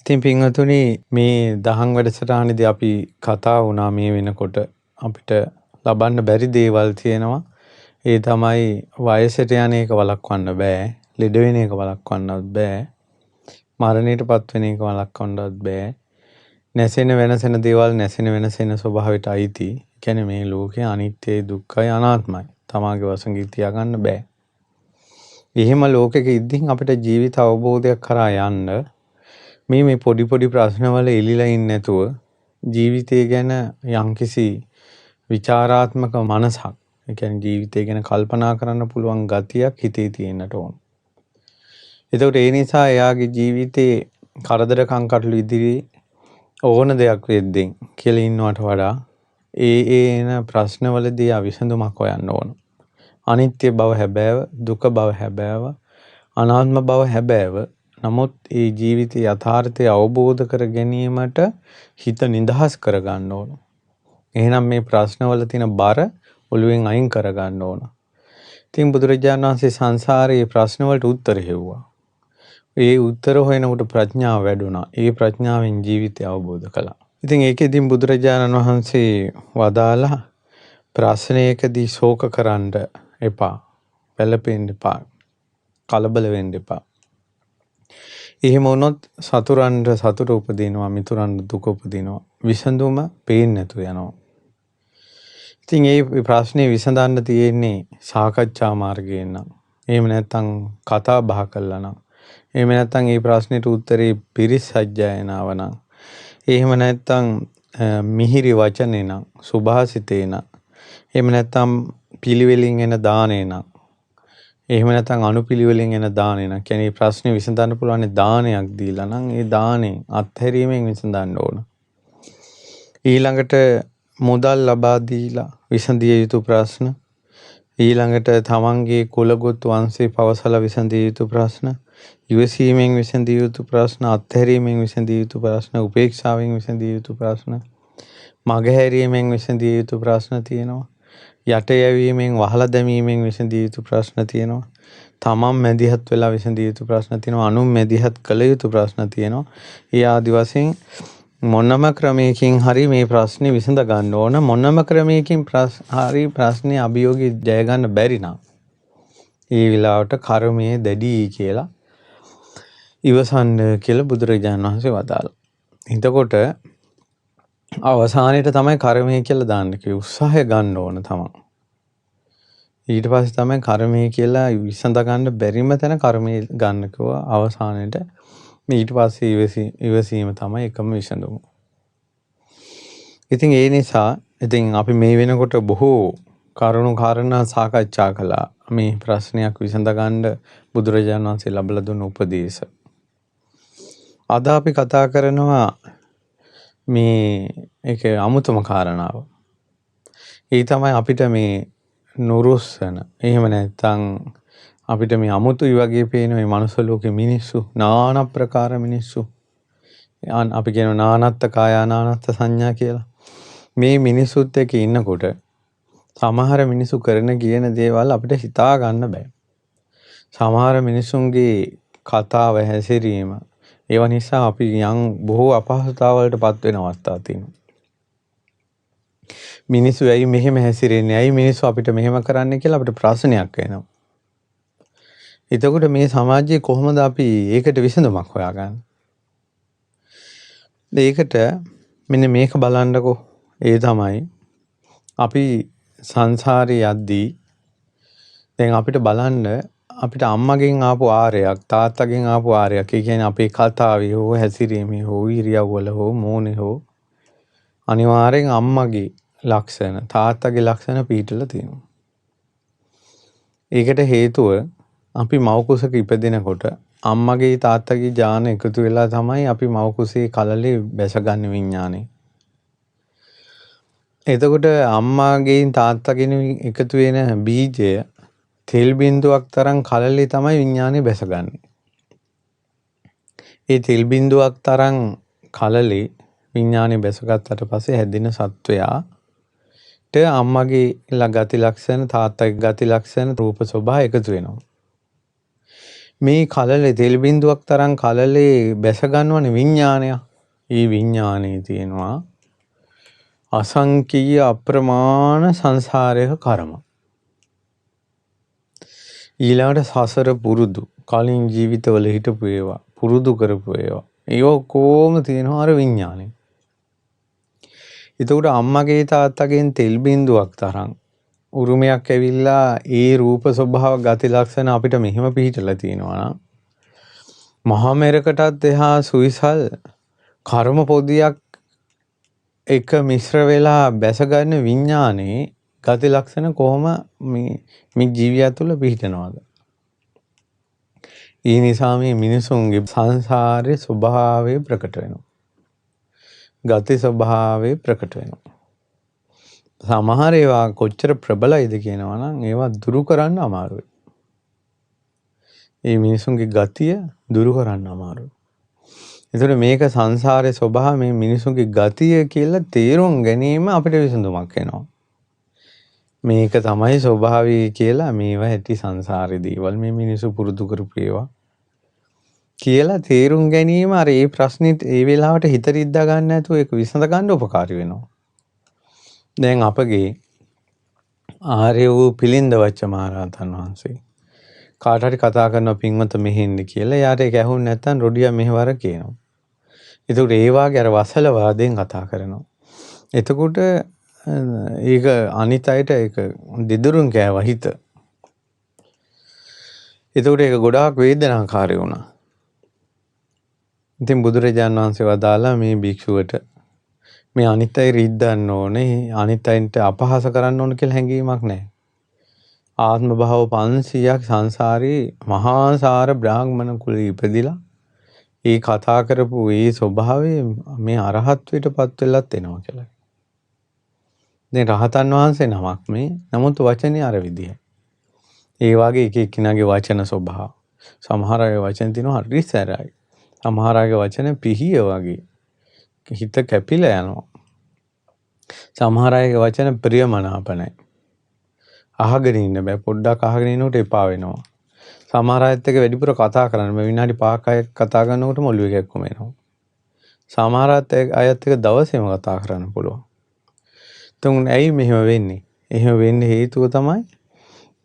ඉතින් පින්වතුනි මේ දහම් වැඩසටහනේදී අපි කතා වුණා මේ වෙනකොට අපිට ලබන්න බැරි දේවල් තියෙනවා. ඒ තමයි වයසට යන එක වළක්වන්න බෑ. ලෙඩ වෙන එක වළක්වන්නත් බෑ. මරණයටපත් වෙන එක වළක්වන්නත් බෑ. නැසෙන වෙනසෙන දේවල් නැසෙන වෙනසෙන ස්වභාවයට අයිති. කියන්නේ මේ ලෝකේ අනිත්‍යයි දුක්ඛයි අනාත්මයි. තමාගේ වශයෙන් තියාගන්න බෑ. එහෙම ලෝකෙක ඉඳින් අපිට ජීවිත අවබෝධයක් කරා යන්න මේ පොඩි ප්‍රශ්නවල එලිලා ඉන්නේ නැතුව ජීවිතය ගැන යම්කිසි විචාරාත්මක මනසක්, ඒ කියන්නේ ජීවිතය ගැන කල්පනා කරන්න පුළුවන් ගතියක් හිතේ තියෙන්නට ඕන. එතකොට ඒ නිසා එයාගේ ජීවිතේ කරදර කංකටොළු ඉදිරි ඕන දෙයක් වෙද්දී කියලා ඉන්නවට වඩා ඒ එන ප්‍රශ්නවලදී විසඳුමක් හොයන්න ඕන. අනිත්‍ය බව හැබෑව, දුක බව හැබෑව, අනාත්ම බව හැබෑව. නමුත් ඒ ජීවිතයේ යථාර්ථය අවබෝධ කර ගැනීමට හිත නිදහස් කර ගන්න ඕන. එහෙනම් මේ ප්‍රශ්නවල තියෙන බර ඔළුවෙන් අයින් කර ගන්න ඕන. ඉතින් බුදුරජාණන් වහන්සේ සංසාරයේ ප්‍රශ්න වලට උත්තර හෙව්වා. ඒ උත්තර හොයනකොට ප්‍රඥාව වැඩුණා. ඒ ප්‍රඥාවෙන් ජීවිතය අවබෝධ කළා. ඉතින් ඒකෙදින් බුදුරජාණන් වහන්සේ වදාලා ප්‍රශ්නයකදී ශෝක කරන්න එපා. පැලපෙන්න එපා. කලබල වෙන්න එපා. එහෙම වුණොත් සතුරන්ට සතුට උපදිනවා, මිතුරන්ට දුක උපදිනවා. විසඳුම පේන්නේ නැතු වෙනවා. ඉතින් මේ ප්‍රශ්නේ විසඳන්න තියෙන්නේ සාකච්ඡා මාර්ගයෙන් නම්. එහෙම නැත්නම් කතා බහ කළා නම්. එහෙම නැත්නම් මේ ප්‍රශ්නෙට උත්තරේ පිරිස් සජ්ජායනාව නම්. එහෙම නැත්නම් මිහිරි වචනේ නම්, සුභාසිතේ නම්. එහෙම නැත්නම් පිළිවෙලින් එන දානේ නම්. එහෙම නැත්නම් අනුපිළිවෙලින් එන දානේ නම්. කියන්නේ මේ ප්‍රශ්නේ විසඳන්න පුළුවන් දානයක් දීලා නම් ඒ දානේ අත්හැරීමෙන් විසඳන්න ඕන. ඊළඟට මුදල් ලබා දීලා විසඳිය යුතු ප්‍රශ්න. ඊළඟට තමන්ගේ කුලගොත් වංශේ පවසලා විසඳිය යුතු ප්‍රශ්න. ඉවසීමෙන් විසඳිය යුතු ප්‍රශ්න, අත්හැරීමෙන් විසඳිය යුතු ප්‍රශ්න, උපේක්ෂාවෙන් විසඳිය යුතු ප්‍රශ්න, මගහැරීමෙන් විසඳිය යුතු ප්‍රශ්න තියෙනවා. යට යැවීමෙන් වහලා දැමීමෙන් විසඳිය යුතු ප්‍රශ්න තියෙනවා. තමන් මැදිහත් වෙලා විසඳිය යුතු ප්‍රශ්න තියෙනවා. අනුන් මැදිහත් කළ යුතු ප්‍රශ්න තියෙනවා. ඒ ආදි වශයෙන් මොනම ක්‍රමයකින් හරි මේ ප්‍රශ්නේ විසඳ ගන්න ඕන. මොනම ක්‍රමයකින් හරි ප්‍රශ්නේ අභියෝගය ජය ගන්න බැරි නම් ඒ විලාවට කර්මයේ දැඩි කියලා ඉවසන්න කියලා බුදුරජාණන් වහන්සේ වදාළා. එතකොට අවසානයේට තමයි කර්මය කියලා දාන්න කිව්වේ. උත්සාහය ගන්න ඕන තමයි. ඊට පස්සේ තමයි කර්මය කියලා විසඳ ගන්න බැරිම තැන කර්මය ගන්න කිව්වා අවසානයේට. ඊට පස්සේ ඉවසීම තමයි එකම විසඳුම. ඉතින් ඒ නිසා ඉතින් අපි මේ වෙනකොට බොහෝ කරුණු කාරණා සාකච්ඡා කළා. මේ ප්‍රශ්නයක් විසඳ ගන්න බුදුරජාණන් වහන්සේ ලැබලා දුන්න උපදේශ. අද අපි කතා කරනවා මේ ඒක අමුතුම කාරණාව. ඒ තමයි අපිට මේ නුරුස්සන. එහෙම නැත්නම් අපිට මේ අමුතුයි වගේ පේන මේ මනුස්ස ලෝකේ මිනිස්සු, নানা ප්‍රකාර මිනිස්සු. අපි කියන නානත්ත් කායා නානත්ත් සංඥා කියලා. මේ මිනිස්සුත් එක්ක ඉන්නකොට සමහර මිනිස්සු කරන කියන දේවල් අපිට හිතා ගන්න බෑ. සමහර මිනිසුන්ගේ කතාව හැසිරීම ඒව නිසා අපි බොහෝ අපහසුතාවලටපත් වෙන අවස්ථා තියෙනවා. මිනිස්සු ඇයි මෙහෙම හැසිරෙන්නේ? ඇයි මිනිස්සු අපිට මෙහෙම කරන්නේ කියලා අපිට ප්‍රශ්නයක් එනවා. එතකොට මේ සමාජයේ කොහොමද අපි ඒකට විසඳුමක් හොයාගන්නේ? ඒකට මෙන්න මේක බලන්නකෝ. ඒ තමයි අපි සංසාරේ යද්දී දැන් අපිට බලන්න අපිට අම්මගෙන් ආපු ආරයක්, තාත්තගෙන් ආපු ආරයක්. ඒ කියන්නේ අපේ කතාවේ හෝ හැසිරීමේ හෝ ඉරියව්වල හෝ මෝනේ හෝ අනිවාර්යෙන් අම්මගේ ලක්ෂණ, තාත්තගේ ලක්ෂණ පිටලා තියෙනවා. ඒකට හේතුව අපි මව් කුසක ඉපදෙනකොට අම්මගේ තාත්තගේ ඥාන එකතු වෙලා තමයි අපි මව් කුසේ කලලේ බැසගන්න විඥානේ. එතකොට අම්මාගෙන් තාත්තගෙන් එකතු වෙන බීජය තෙල් බිඳුවක් තරම් කලලේ තමයි විඥානේ බැසගන්නේ. ඒ තෙල් බිඳුවක් තරම් කලලේ විඥානේ බැසගත්තට පස්සේ හැදෙන සත්වයාට අම්මගේ ගති ලක්ෂණ, තාත්තගේ ගති ලක්ෂණ, රූප ස්වභාව එකතු වෙනවා. මේ කලලේ තෙල් බිඳුවක් තරම් කලලේ බැස ගන්නවනේ විඥානය. ඒ විඥානයේ තියෙනවා අසංකීය අප්‍රමාණ සංසාරයක කර්ම. ඊළඟට සසර පුරුදු කලින් ජීවිතවල හිටපු ඒවා පුරුදු කරපු ඒවා ඒව කොහොම තියෙනවා අර විඥානේ. එතකොට අම්මගේ තාත්තගෙන් තෙල් බිඳුවක් තරම් උරුමයක් ඇවිල්ලා ඒ රූප ස්වභාව ගති ලක්ෂණ අපිට මෙහෙම පිහිටලා තියෙනවා නම් මහා මෙරකටත් එහා සුවිසල් කර්ම පොදියක් එක මිශ්‍ර වෙලා බැස ගන්න විඥානේ ගති ලක්ෂණ කොහොම මේ ජීවිය තුළ පිහිටනවද? ඒ නිසා මේ මිනිසුන්ගේ සංසාරේ ස්වභාවය ප්‍රකට වෙනවා. ගති ස්වභාවය ප්‍රකට වෙනවා. සමහර ඒවා කොච්චර ප්‍රබලයිද කියනවා නම් ඒවා දුරු කරන්න අමාරුයි. මේ මිනිසුන්ගේ ගතිය දුරු කරන්න අමාරුයි. ඒතර මේක සංසාරේ ස්වභාවය මේ මිනිසුන්ගේ ගතිය කියලා තේරුම් ගැනීම අපිට විසඳුමක් වෙනවා. මේක තමයි ස්වභාවය කියලා මේවා ඇති සංසාරේ දේවල් මේ මිනිසු පුරුදු කරපු ඒවා කියලා තේරුම් ගැනීම අර ඒ ප්‍රශ්නෙත් ඒ වෙලාවට හිත රිද්දා ගන්න නැතුව ඒක විසඳ ගන්න උපකාරී වෙනවා. දැන් අපගේ ආර්ය වූ පිළින්ද වච්ච මහරහතන් වහන්සේ කාට හරි කතා කරනවා පින්වත මෙහෙන්න කියලා. එයාට ඒක ඇහුන්නේ නැත්නම් රොඩියා මෙහෙවර කියනවා. ඒකට ඒ වාගේ අර වසල වාදයෙන් කතා කරනවා. එතකොට ඒක අනිත් අයට ඒක දෙදුරුන් කෑවා හිත. එතකොට ඒක ගොඩාක් වේදනාකාරී වුණා. ඉතින් බුදුරජාණන් වහන්සේ වදාලා මේ භික්ෂුවට මේ අනිත් අය රිද්දන්න ඕනේ අනිත් අයින්ට අපහාස කරන්න ඕන කියලා හැඟීමක් නැහැ. ආත්ම භාව 500ක් සංසාරේ මහා සාර බ්‍රාහ්මණ කුලේ ඉපදිලා ඒ කතා කරපු ඒ ස්වභාවය මේ අරහත්ත්වයටපත් වෙලත් එනවා කියලා. දැන් රහතන් වහන්සේ නමක් මේ නමුත් වචනේ අර විදිහයි. ඒ වගේ එක එක්කිනාගේ වචන ස්වභාව. සමහර අය වචන දිනන හරි සැරයි. සමහර අයගේ වචන පිහිය වගේ. හිත කැපිලා යනවා. සමහර අයගේ වචන ප්‍රියමනාප නැහැ. අහගෙන ඉන්න බෑ. පොඩ්ඩක් අහගෙන ඉන්නකොට එපා වෙනවා. සමහර අයත් එක්ක වැඩිපුර කතා කරන්න බෑ. විනාඩි 5ක් අය කතා කරනකොට මොළුවේ කැක්කුම එනවා. සමහර අයත් එක්ක දවසේම කතා කරන්න පුළුවන්. තුන් ඇයි මෙහෙම වෙන්නේ? එහෙම වෙන්න හේතුව තමයි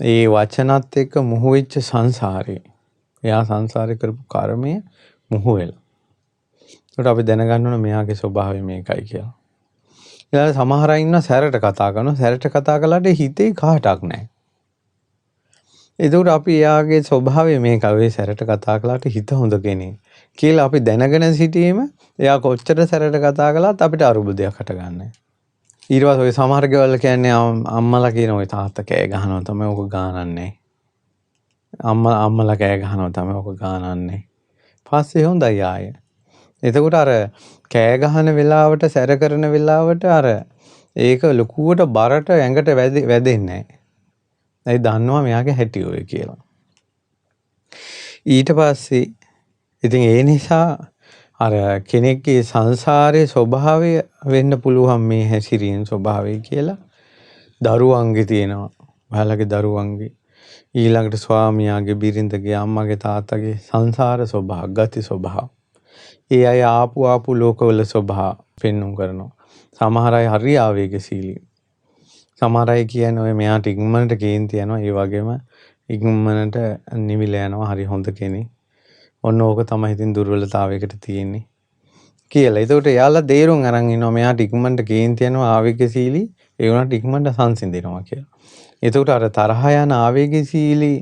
ඒ වචනත් එක්ක මුහු වෙච්ච සංසාරේ. එයා සංසාරේ කරපු කර්මය මුහු වෙලා. ඒකට අපි දැනගන්න ඕන මෙයාගේ ස්වභාවය මේකයි කියලා. ඊළඟ සමහර අය ඉන්නවා සැරට කතා කරනවා. සැරට කතා කළාට හිතේ කාටක් නැහැ. ඒකට අපි එයාගේ ස්වභාවය මේකයි. ඔය සැරට කතා කළාට හිත හොඳ කෙනෙක් කියලා අපි දැනගෙන සිටීම එයා කොච්චර සැරට කතා කළත් අපිට අරුබුදයක් හටගන්නේ. ඊට පස්සේ ඔය සමහර ගෙවල් කියන්නේ අම්මලා කියන ඔය තාත්තා කෑ ගහනවා තමයි ඔක ගානන්නේ. අම්මලා කෑ ගහනවා තමයි ඔක ගානන්නේ. පස්සේ හොඳයි ආයේ. එතකොට අර කෑ ගහන වෙලාවට සැර කරන වෙලාවට අර ඒක ලකුවට බරට ඇඟට වැදෙන්නේ නැහැ. ඒ දන්නවා මෙයාගේ හැටි ඔය කියලා. ඊට පස්සේ ඉතින් ඒ නිසා අර කෙනෙක්ගේ සංසාරයේ ස්වභාවය වෙන්න පුළුවන් මේ හැසිරීම ස්වභාවය කියලා දරුවන්ගේ තියෙනවා. ඔයාලගේ දරුවන්ගේ ඊළඟට ස්වාමියාගේ බිරිඳගේ අම්මගේ තාත්තගේ සංසාර ස්වභාව ගති ස්වභාව ඒ අය ආපු ලෝකවල ස්වභාව පෙන්වුම් කරනවා. සමහර අය හරි ආවේගශීලී. සමහර අය කියන්නේ ඔය මෙයාට ඉක්මනට කේන්ති යනවා. ඒ වගේම ඉක්මනට නිවිල යනවා. හරි හොඳ කෙනෙක්. ඔන්න ඕක තමයි ඉතින් දුර්වලතාවයකට තියෙන්නේ කියලා. ඒකට එයාලා දේරුම් අරන් ඉන්නවා මෙයාට ඉක්මනට කේන්ති යනවා ආවේගශීලී. ඒ වුණාට ඉක්මනට සංසිඳෙනවා කියලා. ඒකට අර තරහ යන ආවේගශීලී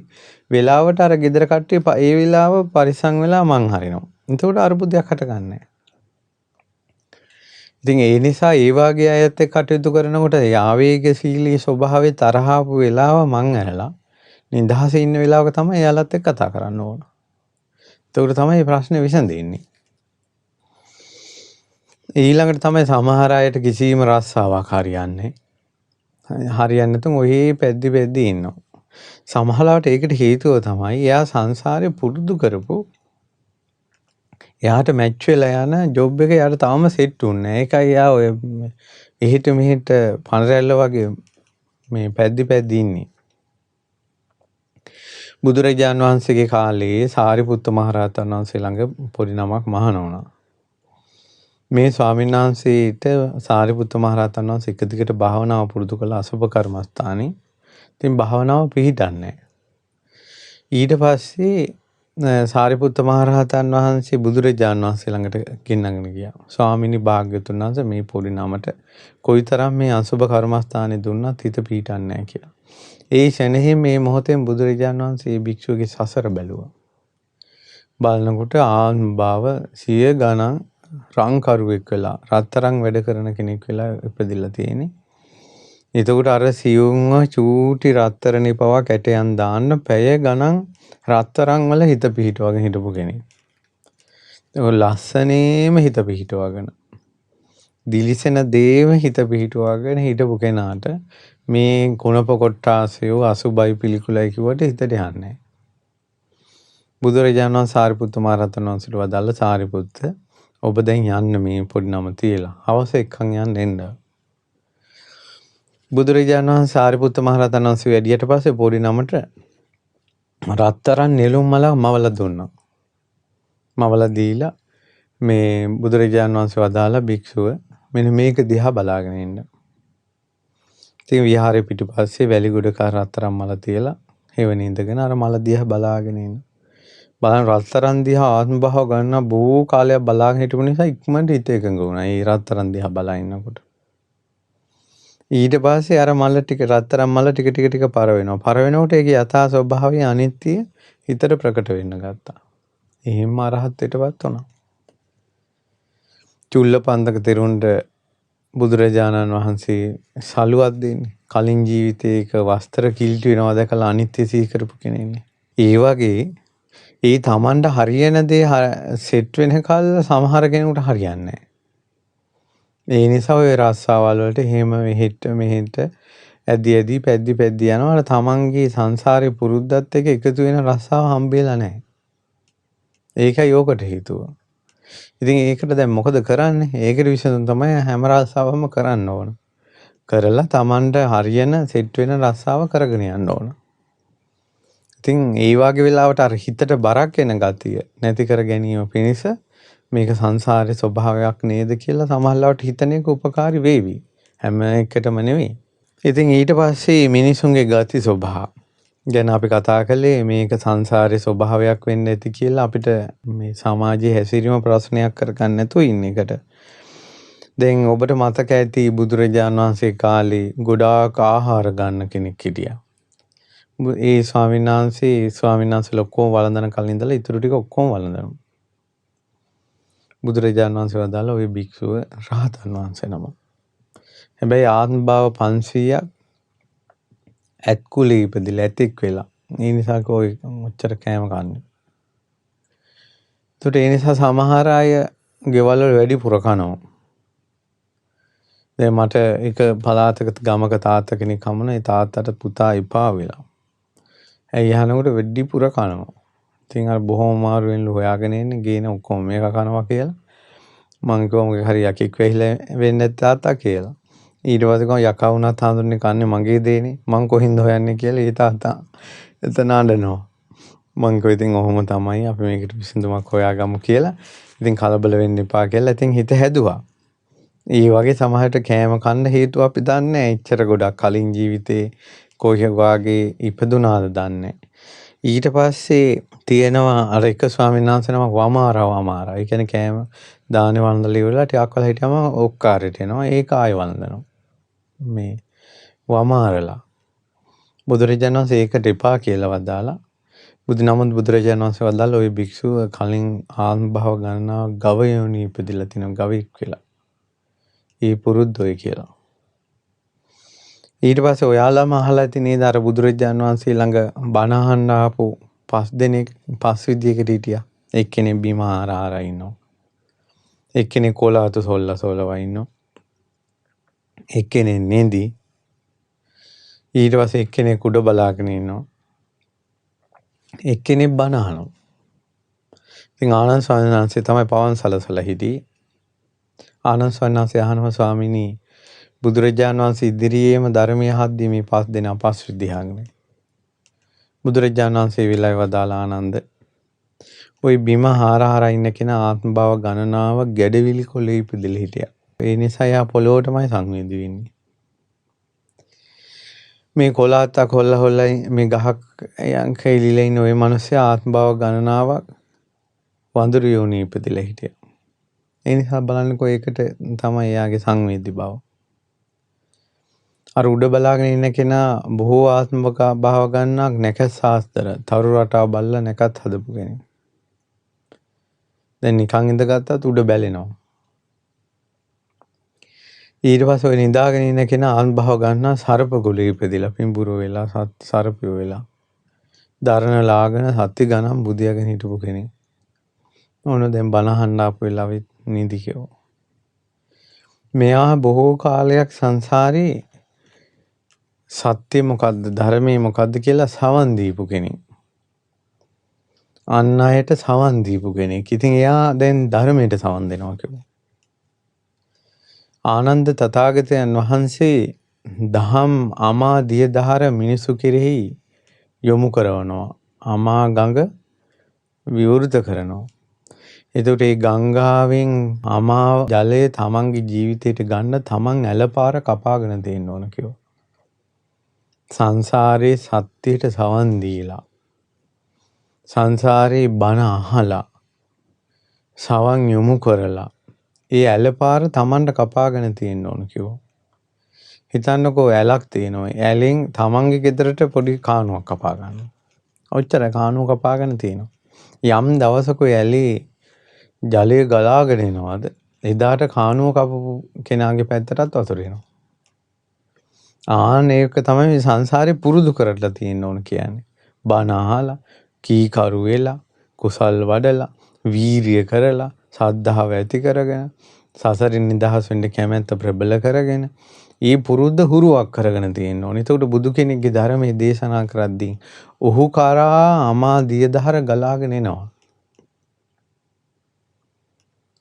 වෙලාවට අර gedara කට්ටිය ඒ වෙලාව පරිස්සම් වෙලා මං හරිනවා. එතකොට අරුබුදයක් හටගන්නේ. ඉතින් ඒ නිසා ඒ වාගේ අයත් එක්ක කටයුතු කරනකොට ඒ ආවේගශීලී ස්වභාවයේ තරහාපු වෙලාව මං ඇරලා නිදහසේ ඉන්න වෙලාවක තමයි එයාලත් එක්ක කතා කරන්න ඕන. එතකොට තමයි මේ ප්‍රශ්නේ විසඳෙන්නේ. ඊළඟට තමයි සමහර අයට කිසිම රස්සාවක් හරියන්නේ නැතුම් ඔහේ පැද්දි ඉන්නවා. සමහරවිට ඒකට හේතුව තමයි එයා සංසාරේ පුරුදු කරපු එයාට මැච් වෙලා යන ජොබ් එක යාට තාම සෙට් වුන්නේ නැහැ. ඒකයි යා ඔය එහෙට මෙහෙට පනරැල්ල වගේ මේ පැද්දි ඉන්නේ. බුදුරජාණන් වහන්සේගේ කාලේ සාරිපුත්ත මහරහතන් වහන්සේ ළඟ පොඩි නමක් මහාන වුණා. මේ ස්වාමීන් වහන්සේට සාරිපුත්ත මහරහතන් වහන්සේ එක දිගට භාවනාව පුරුදු කළ අසුභ කර්මස්ථානේ. ඉතින් භාවනාව පිහිටන්නේ නැහැ. ඊට පස්සේ සාරිපුත්ත මහරහතන් වහන්සේ බුදුරජාණන් වහන්සේ ළඟට ගෙන්නගෙන ගියා. ස්වාමීනි භාග්‍යතුන් වහන්සේ මේ පොඩි නමට කොයිතරම් මේ අසුභ කර්මස්ථානේ දුන්නත් හිත පිහිටන්නේ නැහැ කියලා. ඒ ෂණෙහි මේ මොහොතෙන් බුදුරජාණන් වහන්සේ භික්ෂුවගේ සසර බැලුවා. බලනකොට ආන්භාව 100 ගණන් රංකරුවෙක් වෙලා රත්තරන් වැඩ කරන කෙනෙක් වෙලා ඉපදිලා තියෙන්නේ. එතකොට අර සියුම්ව චූටි රත්තරනේ පවා කැටයන් දාන්න පැය ගණන් රත්තරන් වල හිත පිහිටවගෙන හිටපු කෙනෙක්. ඒක ලස්සනේම හිත පිහිටවගෙන දිලිසෙන දේම හිත පිහිටවගෙන හිටපු කෙනාට මේ කුණප කොට්ටාසය අසුබයි පිළිකුලයි කිව්වට හිතට යන්නේ නැහැ. බුදුරජාණන් වහන්සේ සාරිපුත්ත මහ රහතන් වහන්සේට වදාළ සාරිපුත්ත ඔබ දැන් යන්න මේ පොඩි නම තියලා. හවස එක්කන් යන්න එන්න. බුදුරජාණන් වහන්සේ සාරිපුත්ත මහ රහතන් වහන්සේ වැඩියට පස්සේ පොඩි නමට රත්තරන් නෙළුම් මලක් මවලා දුන්නා. මවලා දීලා මේ බුදුරජාණන් වහන්සේ වදාළ භික්ෂුව මෙන්න මේක දිහා බලාගෙන ඉන්න. ඉතින් විහාරේ පිටිපස්සේ වැලිගොඩක රත්තරන් මල තියලා හේවන ඉඳගෙන අර මල දිහා බලාගෙන ඉන්න. බලන රත්තරන් දිහා ආත්ම භාව ගන්න බොහෝ කාලයක් බලාගෙන හිටපු නිසා ඉක්මනට හිත එකඟ වුණා. ඒ රත්තරන් දිහා බලා ඉන්නකොට. ඊට පස්සේ අර මල ටික රත්තරන් මල ටික පර වෙනවා. පර වෙනකොට ඒකේ යථා ස්වභාවය අනිත්‍ය හිතට ප්‍රකට වෙන්න ගත්තා. එහෙම අරහත්ත්වයටපත් වුණා. චුල්ලපන්දක තෙරුන්ට බුදුරජාණන් වහන්සේ සලුවක් දෙන්නේ. කලින් ජීවිතයක වස්ත්‍ර කිල්ටි වෙනවා දැකලා අනිත්‍ය සිහි කරපු කෙනෙක්නේ. ඒ වගේ ඒ තමන්ට හරියන දේ සෙට් වෙනකල් සමහර කෙනෙකුට හරියන්නේ නැහැ. ඒ නිසා ඔය රස්සාවල් වලට එහෙම මෙහෙට ඇදි පැද්දි යනවා. තමන්ගේ සංසාරේ පුරුද්දත් එක්ක එකතු වෙන රස්සාව හම්බෙලා නැහැ. ඒකයි ඕකට හේතුව. ඉතින් ඒකට දැන් මොකද කරන්නේ? ඒකට විසඳුම තමයි හැම රස්සාවම කරන්න ඕන. කරලා තමන්ට හරියන සෙට් වෙන රස්සාව කරගෙන යන්න ඕන. ඉතින් ඒ වගේ වෙලාවට අර හිතට බරක් එන ගතිය නැති කර ගැනීම පිණිස මේක සංසාරේ ස්වභාවයක් නේද කියලා සමහරවිට හිතන එක උපකාරී වේවි. හැම එකටම නෙවෙයි. ඉතින් ඊට පස්සේ මිනිසුන්ගේ ගති ස්වභාව ගැන අපි කතා කළේ මේක සංසාරේ ස්වභාවයක් වෙන්න ඇති කියලා අපිට මේ සමාජයේ හැසිරීම ප්‍රශ්නයක් කරගන්න නැතුව ඉන්න එකට. දැන් ඔබට මතක ඇති බුදුරජාණන් වහන්සේ කාලේ ගොඩාක් ආහාර ගන්න කෙනෙක් හිටියා. ඒ ස්වාමීන් වහන්සේ ඔක්කොම වළඳන කලින් ඉඳලා ඉතුරු ටික ඔක්කොම වළඳනවා. බුදුරජාණන් වහන්සේ වදාළ ওই භික්ෂුව රහතන් වහන්සේ නම. හැබැයි ආත්ම භාව 500ක් ඇත්කුලේ ඉපදිලා ඇතෙක් වෙලා. ඒ නිසා කොයි ඔච්චර කෑම කන්නේ. ඒකට ඒ නිසා සමහර අය ගෙවල් වල වැඩිපුර කනවා. දැන් මට එක පළාතක ගමක තාත්තා කෙනෙක් හමුණා. ඒ තාත්තට පුතා එපා වෙලා. ඇයි අහනකොට වැඩිපුර කනවා. ඉතින් අර බොහොම අමාරුවෙන් හොයාගෙන ඉන්නේ ගේන ඔක්කොම මේක කනවා කියලා. මං කිව්වා මගේ හරි යකෙක් වෙහිලා වෙන්නේ තාත්තා කියලා. ඊට පස්සේ කොහොම යකා වුණත් හඳුන්නේ කන්නේ මගේ දේනේ. මං කොහින්ද හොයන්නේ කියලා ඒ තාත්තා එතන අඬනවා. මං කිව්වා ඉතින් ඔහොම තමයි අපි මේකට විසඳුමක් හොයාගමු කියලා. ඉතින් කලබල වෙන්න එපා කියලා ඉතින් හිත හැදුවා. ඒ වගේ සමහරට කෑම කන්න හේතුව අපි දන්නේ නැහැ. එච්චර ගොඩක් කලින් ජීවිතේ කොහේ වාගේ ඉපදුනාද දන්නේ. ඊට පස්සේ තියෙනවා අර එක ස්වාමීන් වහන්සේ නමක් වමාරා. ඒ කියන්නේ කෑම දානේ වන්දලා ඉවරලා ටිකක් වෙලා හිටියම ඔක්කාරයට එනවා. ඒක ආයෙ වන්දනවා. මේ වමාරලා. බුදුරජාණන් වහන්සේ ඒකට එපා කියලා වදාලා. බුදුරජාණන් වහන්සේ වදාලා ওই භික්ෂුව කලින් ආත්ම භාව ගන්නා ගවයෝනි ඉපදිලා තිනවා ගවෙක් වෙලා. ඒ පුරුද්දෝයි කියලා. ඊට පස්සේ ඔයාලම අහලා ඇති නේද අර බුදුරජාණන් වහන්සේ ළඟ බණ අහන්න ආපු 5 දෙනෙක් 5 විදියකට හිටියා. එක්කෙනෙක් බිම ආරා ඉන්නවා. එක්කෙනෙක් කොලාතු සොල්ලා ඉන්නවා. එක්කෙනෙක් නෙඳි. ඊට පස්සේ එක්කෙනෙක් උඩ බලාගෙන ඉන්නවා. එක්කෙනෙක් බණ අහනවා. ඉතින් ආනන්ද ස්වාමීන් වහන්සේ තමයි පවන් සලසලා හිටියේ. ආනන්ද ස්වාමීන් වහන්සේ අහනවා ස්වාමීනි බුදුරජාණන් වහන්සේ ඉදිරියේම ධර්මය අහද්දී මේ 5 දෙනා 5 විදිහාගෙන. බුදුරජාණන් වහන්සේ විලයි වදාළ ආනන්ද ওই බිම හාරහාර ඉන්න කෙනා ආත්ම භාව ගණනාව ගැඩවිලි කොලේ ඉපදෙලා හිටියා. ඒ නිසා යා පොළොවටමයි සංවේදී වෙන්නේ. මේ කොළාත්ත කොල්ල මේ ගහක් යන්ක එලිලා ඉන්න ওই මිනිස්සයා ආත්ම භාව ගණනාවක් වඳුරු යෝනි ඉපදෙලා හිටියා. ඒ නිසා බලන්නකෝ ඒකට තමයි යාගේ සංවේදී බව. අර උඩ බලාගෙන ඉන්න කෙනා බොහෝ ආත්ම භාව ගණනක් නැකත් ශාස්ත්‍ර තරු රටාව බල්ලා නැකත් හදපු කෙනෙක්. දැන් නිකන් ඉඳගත්තත් උඩ බැලෙනවා. ඊට පස්සේ ඔය නිදාගෙන ඉන්න කෙනා ආත්ම භාව ගන්නා සර්ප ගොලේ ඉපදිලා පිඹුරු වෙලා සර්පයෝ වෙලා දරණ ලාගෙන සත්‍ය ගණන් බුදියාගෙන හිටපු කෙනෙක්. ඕන දැන් බණ අහන්න ආපු වෙලාවෙත් නිදි කියෝ. මෙයා බොහෝ කාලයක් සංසාරේ සත්‍ය මොකද්ද ධර්මයේ මොකද්ද කියලා සවන් දීපු කෙනෙක්. අන් අයට සවන් දීපු කෙනෙක්. ඉතින් එයා දැන් ධර්මයට සවන් දෙනවා කිව්වා. ආනන්ද තථාගතයන් වහන්සේ දහම් අමා දිය දහර මිනිසු කෙරෙහි යොමු කරනවා. අමා ගඟ විවෘත කරනවා. එතකොට මේ ගංගාවෙන් අමා ජලය තමන්ගේ ජීවිතයට ගන්න තමන් ඇලපාර කපාගෙන දෙන්න ඕන කිව්වා. සංසාරේ සත්‍යයට සවන් දීලා සංසාරේ බණ අහලා සවන් යොමු කරලා ඒ ඇලපාර තමන්ට කපාගෙන තියෙන්න ඕන කිව්වා. හිතන්නකෝ ඇලක් තියෙනවා. ඇලෙන් තමන්ගේ ගෙදරට පොඩි කානුවක් කපා ගන්නවා. ඔච්චර කානුව කපාගෙන තියෙනවා. යම් දවසක ඇලේ ජලය ගලාගෙන එනවාද එදාට කානුව කපපු කෙනාගේ පැත්තටත් වතුර එනවා. ඒක තමයි මේ සංසාරේ පුරුදු කරලා තියෙන්න ඕන කියන්නේ. බණ අහලා කීකරු වෙලා කුසල් වඩලා වීරිය කරලා සද්ධාව ඇති කරගෙන සසරින් නිදහස් වෙන්න කැමැත්ත ප්‍රබල කරගෙන ඒ පුරුද්ද හුරුවක් කරගෙන තියෙන්න ඕනේ. එතකොට බුදු කෙනෙක්ගේ ධර්මයේ දේශනා කරද්දී ඔහු කරා අමා දියදහර ගලාගෙන එනවා.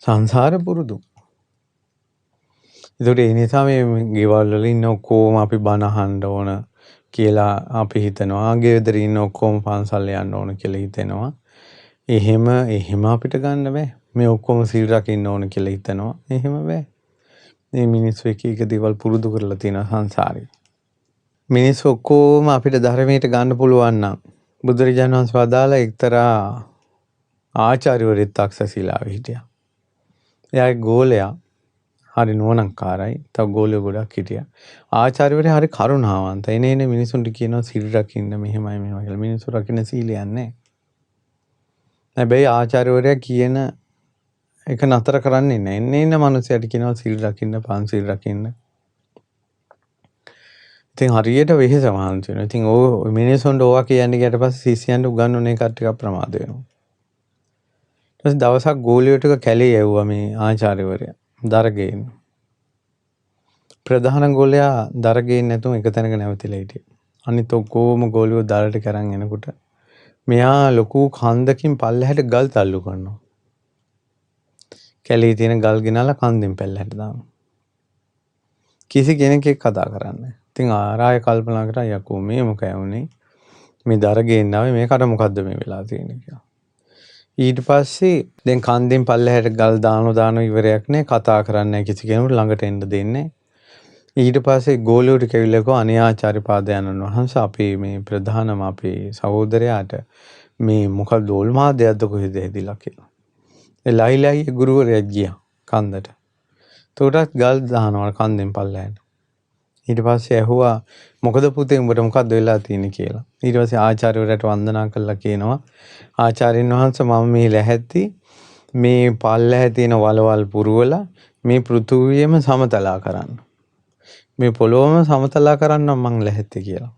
සංසාර පුරුදු. ඒකට ඒ නිසා මේ ගෙවල් වල ඉන්න ඔක්කොම අපි බණ අහන්න ඕන කියලා අපි හිතනවා. ගෙදර ඉන්න ඔක්කොම පන්සල් යන්න ඕන කියලා හිතෙනවා. එහෙම අපිට ගන්න බෑ. මේ ඔක්කොම සීල් රකින්න ඕන කියලා හිතනවා. එහෙම බෑ. මේ මිනිස්සු එක දේවල් පුරුදු කරලා තියෙනවා සංසාරේ. මිනිස්සු ඔක්කොම අපිට ධර්මයට ගන්න පුළුවන් නම් බුදුරජාණන් වහන්සේ වදාළ එක්තරා ආචාර්යවරයෙක් තක්සශීලාවේ හිටියා. එයාගේ ගෝලයා හරි නුවණක්කාරයි. තව ගෝලියෝ ගොඩක් හිටියා. ආචාර්යවරයා හරි කරුණාවන්ත. එනේ මිනිසුන්ට කියනවා සීල් රකින්න මෙහෙමයි කියලා. මිනිස්සු රකින්න සීලයක් නැහැ. හැබැයි ආචාර්යවරයා කියන එක නතර කරන්නේ නැහැ. එන්න මනුස්සයට කියනවා සීල් රකින්න, පන්සිල් රකින්න. ඉතින් හරියට වෙහෙස මහන්සි වෙනවා. ඉතින් ඕ මිනිසුන්ට ඕවා කියන්නේ ඊට පස්සේ ශිෂ්‍යයන්ට උගන්වන එක ටිකක් ප්‍රමාද වෙනවා. ඊට පස්සේ දවසක් ගෝලියෝ ටික කැලේ යවුවා මේ ආචාර්යවරයා. දරගේන. ප්‍රධාන ගෝලයා දරගේන නැතුව එක තැනක නැවතිලා හිටියා. අනිත් ඔක්කොම ගෝලියෝ දරට කරන් එනකොට මෙයා ලොකු කන්දකින් පල්ලෙහාට ගල් තල්ලු කරනවා. කැලේ තියෙන ගල් ගෙනල්ලා කන්දෙන් පල්ලෙහාට දානවා. කිසි කෙනෙක් එක්ක කතා කරන්නේ. ඉතින් ආරාය කල්පනා කරා යකෝ මේ මොකයි වුනේ? මේ දරගේන ආවේ මේකට මොකද්ද මේ වෙලා තියෙන්නේ කියලා. ඊට පස්සේ දැන් කන්දෙන් පල්ලෙහාට ගල් දාන ඉවරයක් නෑ, කතා කරන්නේ කිසි කෙනෙකුට ළඟට එන්න දෙන්නේ. ඊට පස්සේ ගෝලියෝට කැවිලා කෝ අනේ ආචාර්ය පාදයන්න් වහන්සේ අපේ මේ ප්‍රධානම අපේ සහෝදරයාට මේ මොකක්ද ඕල්මාදයක්ද කොහෙද හැදිලා කියලා. එලයිලයි ගුරුවරයා ගියා කන්දට. උඩට ගල් දානවා කන්දෙන් පල්ලෙහාට. ඊට පස්සේ ඇහුවා මොකද පුතේ උඹට මොකද්ද වෙලා තියෙන්නේ කියලා. ඊට පස්සේ ආචාර්යවරයාට වන්දනා කළා කියනවා ආචාර්යන් වහන්සේ මම මේ ලැහැත්ති මේ පල්ලෙහා තියෙන වලවල් පුරවලා මේ පෘථුවියම සමතලා කරන්න. මේ පොළොවම සමතලා කරන්න මං ලැහැත්ති කියලා.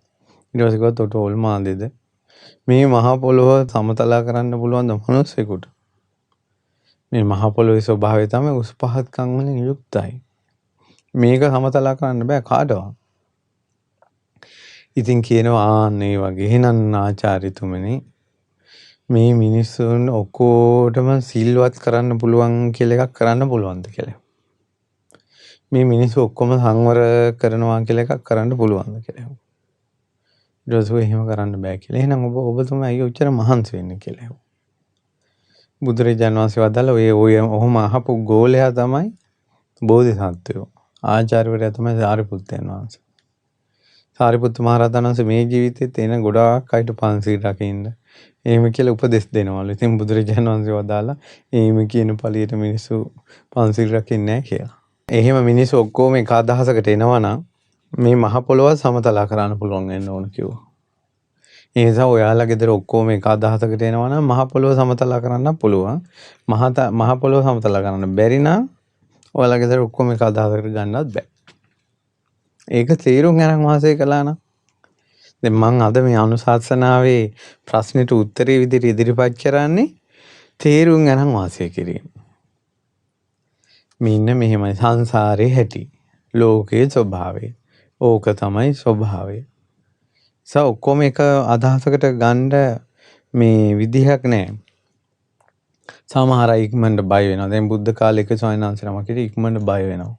ඊට පස්සේ ගොත් ඔට ඕල්මාදෙද මේ මහා පොළොව සමතලා කරන්න පුළුවන් ද මනුස්සයෙකුට? මේ මහා පොළොවේ ස්වභාවය තමයි උස් පහත්කම් වලින් යුක්තයි. මේක සමතලා කරන්න බෑ කාටවත්. ඉතින් කියනවා ආන්නේ වගේ එහෙනම් ආචාර්යතුමනි මේ මිනිස්සුන් ඔක්කොටම සිල්වත් කරන්න පුළුවන් කියලා එකක් කරන්න පුළුවන්ද කියලා. මේ මිනිස්සු ඔක්කොම සංවර කරනවා කියලා එකක් කරන්න පුළුවන්ද කියලා. ඊට පස්සේ එහෙම කරන්න බෑ කියලා. එහෙනම් ඔබතුමා අයියෝ උච්චර මහන්සි වෙන්නේ කියලා ඇහුවා. බුදුරජාණන් වහන්සේ වදාළ ඔය ඔහොම අහපු ගෝලයා තමයි බෝධිසත්වයෝ. ආචාර්යවරයා තමයි සාරිපුත්තයන් වහන්සේ. සාරිපුත්ත මහ රහතන් වහන්සේ මේ ජීවිතේත් එන ගොඩාක් අයට පන්සිල් රකින්න. එහෙම කියලා උපදෙස් දෙනවලු. ඉතින් බුදුරජාණන් වහන්සේ වදාලා එහෙම කියන පළියට මිනිස්සු පන්සිල් රකින්නේ නැහැ කියලා. එහෙම මිනිස්සු ඔක්කොම එක අදහසකට එනවා නම් මේ මහ පොළොව සමතලා කරන්න පුළුවන් වෙන්න ඕන කිව්වා. ඒ නිසා ඔයාලා ගෙදර ඔක්කොම එක අදහසකට එනවා නම් මහ පොළොව සමතලා කරන්න පුළුවන්. මහ පොළොව සමතලා කරන්න බැරි නම් ඔයාලා ගෙදර ඔක්කොම එක අදහසකට ගන්නත් බෑ. ඒක තීරුම් අරන් වාසය කළා නම් දැන් මම අද මේ අනුශාසනාවේ ප්‍රශ්නෙට උත්තරේ විදිහට ඉදිරිපත් කරන්නේ තීරුම් අරන් වාසය කිරීම. මෙන්න මෙහෙමයි සංසාරේ හැටි. ලෝකයේ ස්වභාවය. ඕක තමයි ස්වභාවය. ඔක්කොම එක අදහසකට ගන්න මේ විදිහක් නැහැ. සමහර අය ඉක්මනට බය වෙනවා. දැන් බුද්ධ කාලේ එක ස්වාමීන් වහන්සේ නමක් ඉක්මනට බය වෙනවා.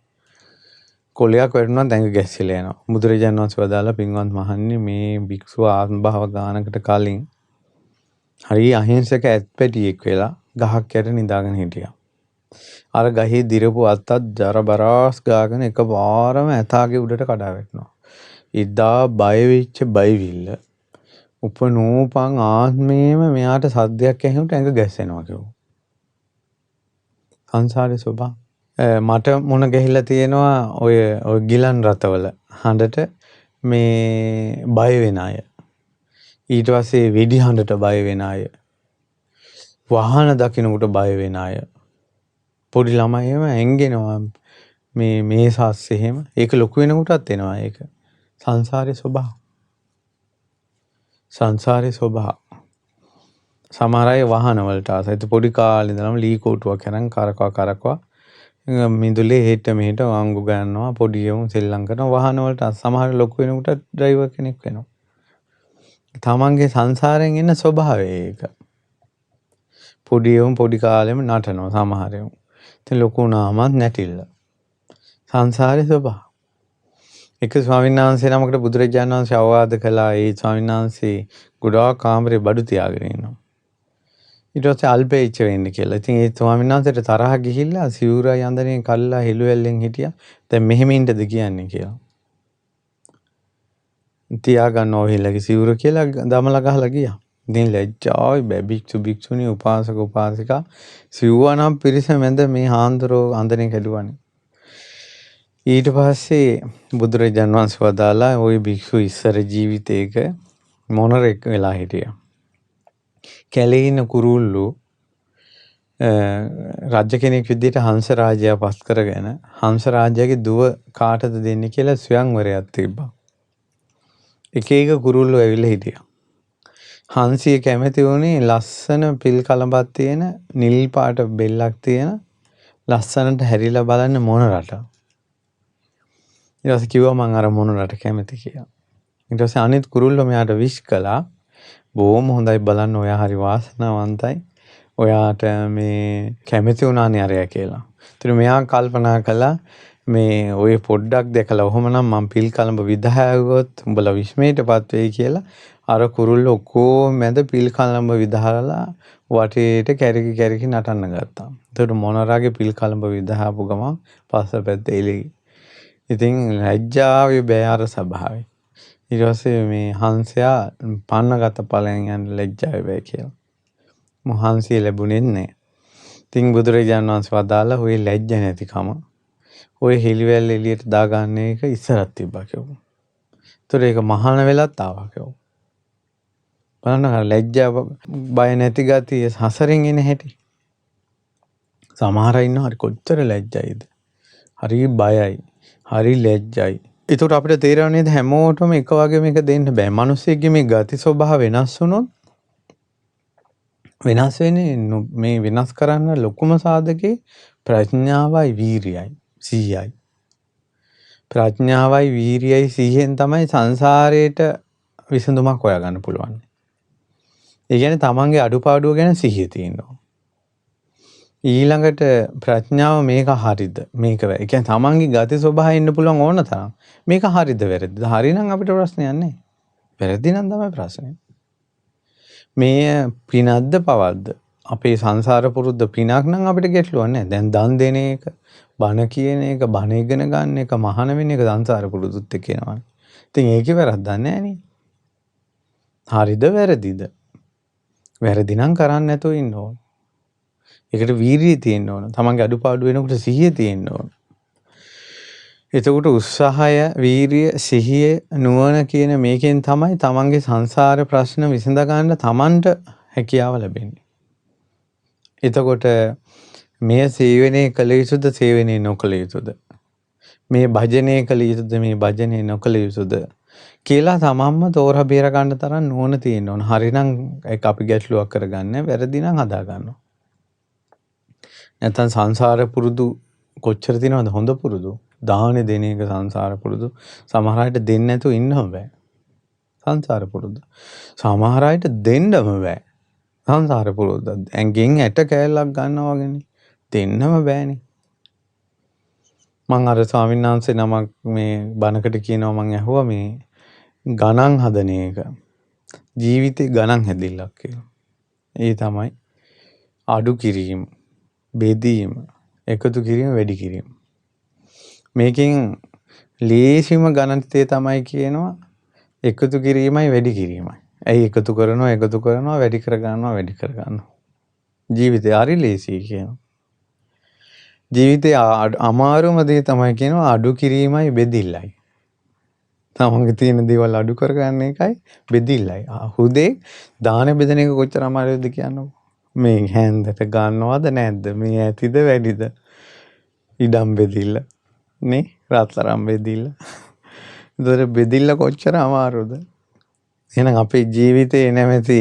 කොලයක් වැටුණා දැන් ගැස්සිලා යනවා. බුදුරජාණන් වහන්සේ වදාලා පින්වත් මහන්නේ මේ භික්ෂුව ආත්ම භාව ගානකට කලින් හරි අහිංසක ඇත්පැටියෙක් වෙලා ගහක් යට නිදාගෙන හිටියා. අර ගහේ දිරපු අත්තත් ජරබරාස් ගාගෙන එකපාරම ඇතාගේ උඩට කඩා වැටෙනවා. ඉදා බය වෙච්ච බයවිල්ල උපනෝපං ආත්මේම මෙයාට සද්දයක් ඇහෙනකොට ඇඟ ගැස්සෙනවා කිව්වා. සංසාරේ ස්වභාවය. මට මොන ගහිලා තියෙනවා ඔය ගිලන් රතවල හඬට මේ බය වෙන අය. ඊට පස්සේ වෙඩි හඬට බය වෙන අය. වාහන දකින්නට බය වෙන අය. පොඩි ළමයිම ඇඟෙනවා මේ සාස් එහෙම. ඒක ලොකු වෙනකොටත් එනවා ඒක. සංසාරේ ස්වභාව. සංසාරේ ස්වභාව. සමහර අය වාහන වලට ආසයි. පොඩි කාලේ ඉඳලම ලී කෝටුවක් කරන් කරකවා මිදුලේ හෙට මෙහෙට වංගු ගන්නවා පොඩි යමු සෙල්ලම් කරනවා වාහන වලට සමහර ලොකු වෙනකොට ඩ්‍රයිවර් කෙනෙක් වෙනවා. තමන්ගේ සංසාරයෙන් එන ස්වභාවය ඒක. පොඩි යමු පොඩි කාලෙම නටනවා සමහර යමු. ඉතින් ලොකු වුණාමත් නැටිල්ල. සංසාරේ ස්වභාව. එක ස්වාමීන් වහන්සේ නමකට බුදුරජාණන් වහන්සේ අවවාද කළා. ඒ ස්වාමීන් වහන්සේ ගොඩාක් කාමරේ බඩු තියාගෙන ඉන්නවා. ඊට පස්සේ අල්පේච්ච වෙන්න කියලා. ඉතින් ඒ ස්වාමීන් වහන්සේට තරහ ගිහිල්ලා සිවුරයි අඳනේ කල්ලා හෙළුවෙල්ලෙන් හිටියා. දැන් මෙහෙම ඉන්නද කියන්නේ කියලා. තියාගන්න ඔහෙලගේ සිවුර කියලා දමලා ගහලා ගියා. ඉතින් ලැජ්ජාවයි බැබික්සු බික්සුණී උපාසක උපාසිකා සිව්වනම් පිරිස මැද මේ හාන්දරෝ අඳනේ කැඩුවානේ. ඊට පස්සේ බුදුරජාණන් වහන්සේ වදාලා ওই භික්ෂු ඉස්සර ජීවිතේක මොනරෙක් වෙලා හිටියා. කැලේ ඉන්න කුරුල්ලු රජ කෙනෙක් විදිහට හංස රාජයා පස් කරගෙන හංස රාජයාගේ දුව කාටද දෙන්නේ කියලා ස්වයංවරයක් තිබ්බා. එක එක කුරුල්ලෝ ඇවිල්ලා හිටියා. හංසිය කැමති වුණේ ලස්සන පිල් කලඹක් තියෙන නිල් පාට බෙල්ලක් තියෙන ලස්සනට හැරිලා බලන්න මොන රට. ඊට පස්සේ කිව්වා මං අර මොන රට කැමති කියලා. ඊට පස්සේ අනිත් කුරුල්ලෝ මෙයාට විශ් කළා. බොහොම හොඳයි බලන්න ඔයා හරි වාසනාවන්තයි. ඔයාට මේ කැමති වුණානේ අරයා කියලා. ඉතින් මෙයා කල්පනා කළා මේ ඔය පොඩ්ඩක් දැකලා ඔහොමනම් මම පිල් කලඹ විදහාවුවොත් උඹලා විශ්මයටපත් වෙයි කියලා අර කුරුල්ලෝ ඔක්කොම මැද පිල් කලඹ විදහාලා වටේට කැරකි කැරකි නටන්න ගත්තා. එතකොට මොනරාගේ පිල් කලඹ විදහාපු ගමන් පස්සපැත්ත එළි. ඉතින් ලැජ්ජාවේ බෑ අර ස්වභාවය. ඊට පස්සේ මේ හංසයා පන්නගත ඵලයන් යන ලැජ්ජාවේ බෑ කියලා. මොහංසිය ලැබුණේ නැහැ. ඉතින් බුදුරජාණන් වහන්සේ වදාලා ඔය ලැජ්ජ නැතිකම ඔය හෙලිවැල් එළියට දාගන්න එක ඉස්සරක් තිබ්බා කිව්වා. ඒතර ඒක මහාන වෙලත් ආවා කිව්වා. බලන්න ලැජ්ජා බය නැති ගතිය හසරෙන් එන හැටි. සමහර අය ඉන්නවා හරි කොච්චර ලැජ්ජයිද. හරි බයයි. හරි ලැජ්ජයි. ඒකට අපිට තේරෙන්නේ නේද හැමෝටම එක වගේ මේක දෙන්න බෑ. මිනිස්සෙක්ගේ මේ ගති ස්වභාව වෙනස් වුණොත් වෙනස් වෙන්නේ මේ වෙනස් කරන්න ලොකුම සාධකේ ප්‍රඥාවයි වීරියයි සීයයි. ප්‍රඥාවයි වීරියයි සීයෙන් තමයි සංසාරේට විසඳුමක් හොයාගන්න පුළුවන්. ඒ කියන්නේ තමන්ගේ අඩුපාඩුව ගැන සිහිය තියෙනවා. ඊළඟට ප්‍රඥාව මේක හරිද මේක වැරදි. ඒ කියන්නේ තමන්ගේ ගති ස්වභාවය ඉන්න පුළුවන් ඕන තරම්. මේක හරිද වැරදිද? හරිනම් අපිට ප්‍රශ්නයක් නැහැ. වැරදි නම් තමයි ප්‍රශ්නේ. මේ පිනක්ද පවක්ද? අපේ සංසාර පුරුද්ද පිනක් නම් අපිට ගැටලුවක් නැහැ. දැන් දන් දෙන එක, බණ කියන එක, බණ ඉගෙන ගන්න එක, මහාන වෙන එක සංසාර පුරුදුත් එක්ක එනවනේ. ඉතින් ඒකේ වැරද්දක් නැහැ නේ. හරිද වැරදිද? වැරදි නම් කරන්නේ නැතුව ඉන්න ඕන. ඒකට වීරිය තියෙන්න ඕන. තමන්ගේ අඩුපාඩු වෙනකොට සිහිය තියෙන්න ඕන. එතකොට උත්සාහය, වීරිය, සිහිය, නුවණ කියන මේකෙන් තමයි තමන්ගේ සංසාර ප්‍රශ්න විසඳ ගන්න තමන්ට හැකියාව ලැබෙන්නේ. එතකොට මේ සේවනයේ කළ යුතුද, සේවනයේ නොකළ යුතුද? මේ භජනය කළ යුතුද, මේ භජනය නොකළ යුතුද කියලා තමන්ම තෝරා බේර ගන්න තරම් නුවණ තියෙන්න ඕන. හරිනම් ඒක අපි ගැටලුවක් කරගන්න, වැරදි නම් හදා ගන්නවා. නැත්නම් සංසාර පුරුදු කොච්චර තියෙනවද හොඳ පුරුදු? දාහනේ දෙන එක සංසාර පුරුදු. සමහර අයට දෙන්න නැතුව ඉන්නම බෑ. සංසාර පුරුදු. සමහර අයට දෙන්නම බෑ. සංසාර පුරුදු. ඇඟෙන් ඇට කෑල්ලක් ගන්නවා වගේනේ. දෙන්නම බෑනේ. මං අර ස්වාමීන් වහන්සේ නමක් මේ බණකට කියනවා මං ඇහුවා මේ ගණන් හදන එක. ජීවිතේ ගණන් හැදිල්ලක් කියලා. ඒ තමයි අඩු කිරීම, බෙදීම, එකතු කිරීම, වැඩි කිරීම. මේකෙන් ලේසිම ගණිතය තමයි කියනවා එකතු කිරීමයි වැඩි කිරීමයි. ඇයි එකතු කරනවා වැඩි කර ගන්නවා. ජීවිතය හරි ලේසියි කියනවා. ජීවිතේ අමාරුම දේ තමයි කියනවා අඩු කිරීමයි බෙදිල්ලයි. තමන්ගේ තියෙන දේවල් අඩු කරගන්න එකයි බෙදිල්ලයි. හුදේ දාන බෙදෙන එක කොච්චර අමාරුද කියන්නකෝ. මේ හැන්දට ගන්නවද නැද්ද? මේ ඇතිද වැඩිද? ඉඩම් බෙදිල්ල. නේ රත්තරම් බෙදිල්ල. ඒතර බෙදිල්ල කොච්චර අමාරුද? එහෙනම් අපේ ජීවිතේ නැමැති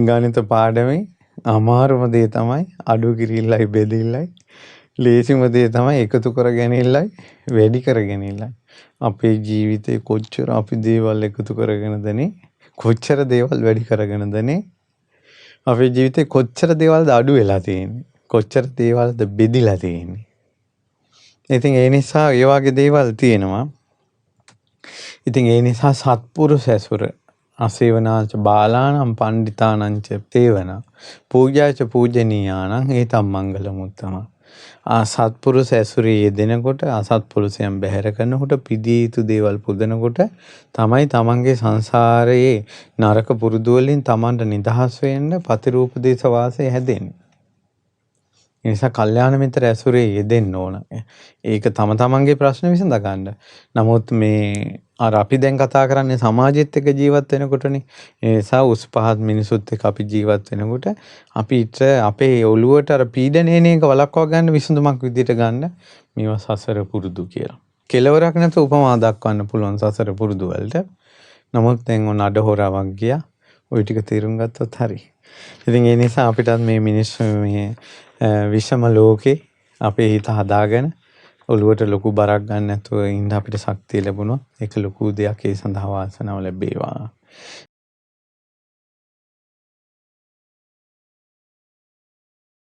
ගණිත පාඩමේ අමාරුම දේ තමයි අඩු කිරිල්ලයි බෙදිල්ලයි. ලේසිම දේ තමයි එකතු කර ගැනීමයි වැඩි කර ගැනීමයි. අපේ ජීවිතේ කොච්චර අපි දේවල් එකතු කරගෙනදනේ, කොච්චර දේවල් වැඩි කරගෙනදනේ, අපේ ජීවිතේ කොච්චර දේවල්ද අඩු වෙලා තියෙන්නේ, කොච්චර දේවල්ද බෙදිලා තියෙන්නේ. ඉතින් ඒ නිසා ඒ වගේ දේවල් තියෙනවා. ඉතින් ඒ නිසා සත්පුරුෂ ඇසුර අසේවනාච බාලානම් පණ්ඩිතානංච තේවන පූජාච පූජනීයානම් ඒතම් මංගලම් උත්තම. සත්පුරුෂ ඇසුරේ යෙදෙනකොට, අසත්පුරුෂයන් බැහැර කරනකොට, පිදිය යුතු දේවල් පුදනකොට තමයි තමන්ගේ සංසාරයේ නරක පුරුදු වලින් තමන්ට නිදහස් වෙන්න ප්‍රතිරූපදේශ වාසය හැදෙන්නේ. ඒ නිසා කල්යාණ මිත්‍ර ඇසුරේ යෙදෙන්න ඕන. ඒක තමන්ගේ ප්‍රශ්න විසඳ ගන්න. නමුත් මේ අර අපි දැන් කතා කරන්නේ සමාජෙත් එක්ක ජීවත් වෙනකොටනේ. ඒ නිසා උස් පහත් මිනිසුත් එක්ක අපි ජීවත් වෙනකොට අපිට අපේ ඔළුවට අර පීඩනයන එක වළක්වා ගන්න විසඳුමක් විදිහට ගන්න මේවා සසර පුරුදු කියලා. කෙලවරක් නැතුව උපමා දක්වන්න පුළුවන් සසර පුරුදු වලට. නමුත් දැන් ඔන්න අඩහොරාවක් ගියා. ওই ටික තේරුම් ගත්තොත් හරි. ඉතින් ඒ නිසා අපිටත් මේ මිනිස්සු මේ විෂම ලෝකේ අපේ හිත හදාගෙන ඔළුවට ලොකු බරක් ගන්න නැතුව ඉන්න අපිට ශක්තිය ලැබුණොත් ඒක ලොකු දෙයක්. ඒ සඳහා වාසනාව ලැබේවා.